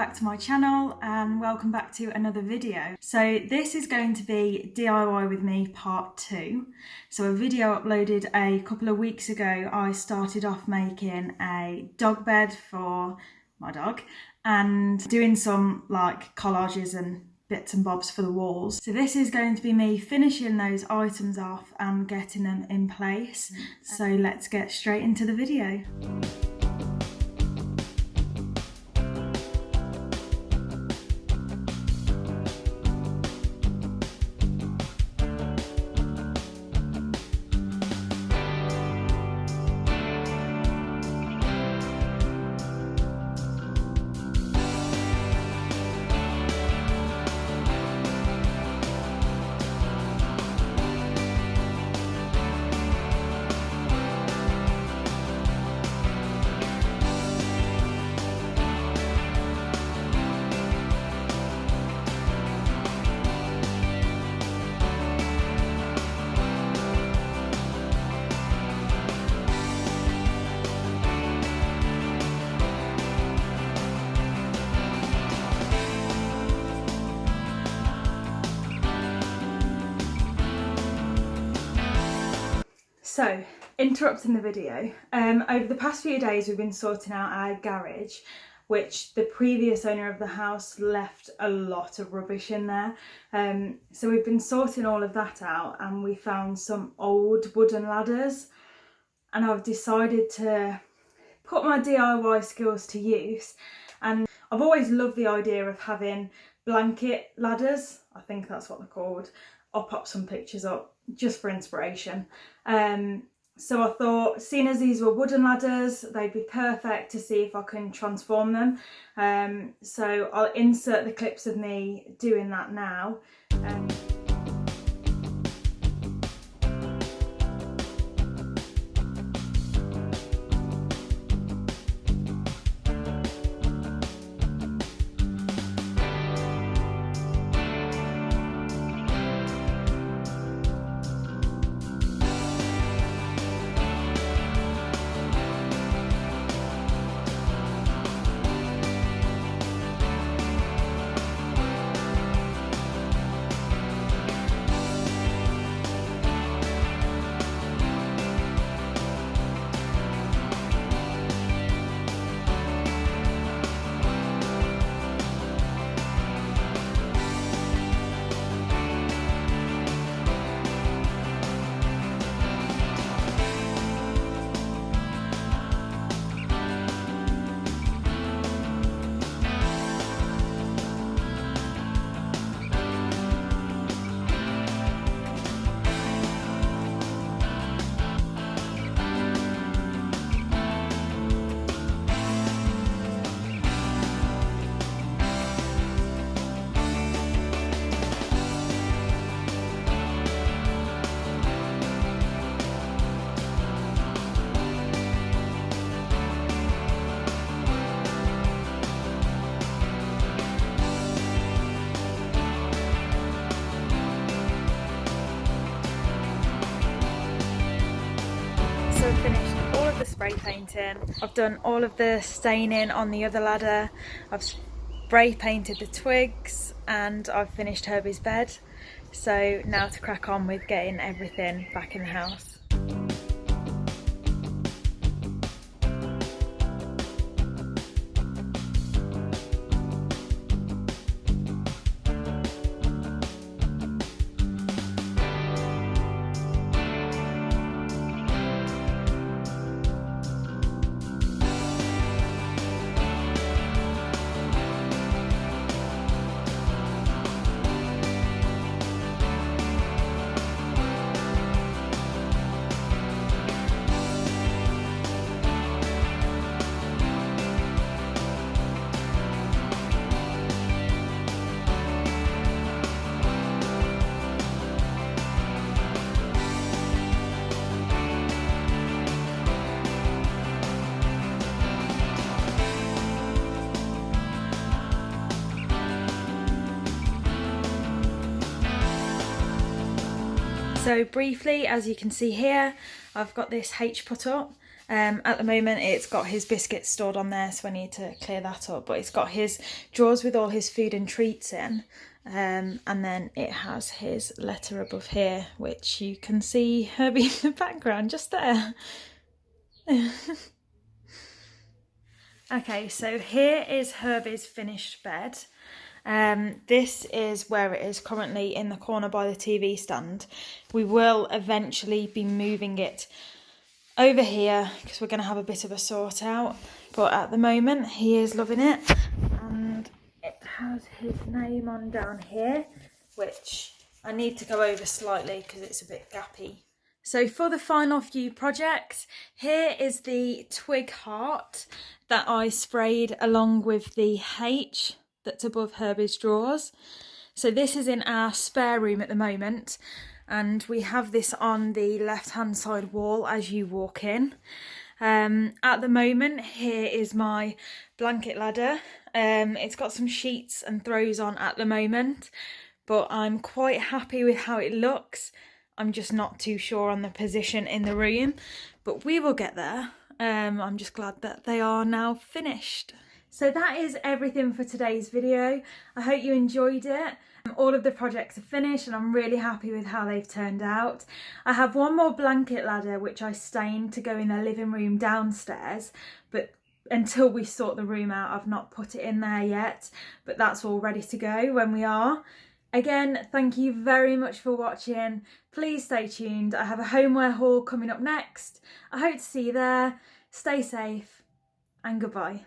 back to my channel and welcome back to another video. So this is going to be DIY with me part 2. So a video uploaded a couple of weeks ago, I started off making a dog bed for my dog and doing some like collages and bits and bobs for the walls. So this is going to be me finishing those items off and getting them in place. So let's get straight into the video. So, interrupting the video, over the past few days we've been sorting out our garage, which the previous owner of the house left a lot of rubbish in there. So we've been sorting all of that out and we found some old wooden ladders, and I've decided to put my DIY skills to use. And I've always loved the idea of having blanket ladders, I think that's what they're called. I'll pop some pictures up just for inspiration. So I thought, seeing as these were wooden ladders, they'd be perfect to see if I can transform them. So I'll insert the clips of me doing that now. So I've finished all of the spray painting, I've done all of the staining on the other ladder, I've spray painted the twigs, and I've finished Herbie's bed. So now to crack on with getting everything back in the house. So briefly, as you can see here, I've got this H put up. At the moment it's got his biscuits stored on there, so I need to clear that up, but it's got his drawers with all his food and treats in, and then it has his letter above here, which you can see Herbie in the background just there. Okay, so here is Herbie's finished bed. This is where it is currently, in the corner by the TV stand. We will eventually be moving it over here because we're going to have a bit of a sort out, but at the moment he is loving it, and it has his name on down here, which I need to go over slightly because it's a bit gappy. So for the final few projects, here is the twig heart that I sprayed along with the H that's above Herbie's drawers. So this is in our spare room at the moment, and we have this on the left hand side wall as you walk in. At the moment, here is my blanket ladder. It's got some sheets and throws on at the moment, but I'm quite happy with how it looks. I'm just not too sure on the position in the room, but we will get there. I'm just glad that they are now finished. So that is everything for today's video. I hope you enjoyed it. All of the projects are finished and I'm really happy with how they've turned out. I have one more blanket ladder which I stained to go in the living room downstairs, but until we sort the room out I've not put it in there yet, but that's all ready to go when we are. Again, thank you very much for watching. Please stay tuned. I have a homeware haul coming up next. I hope to see you there. Stay safe and goodbye.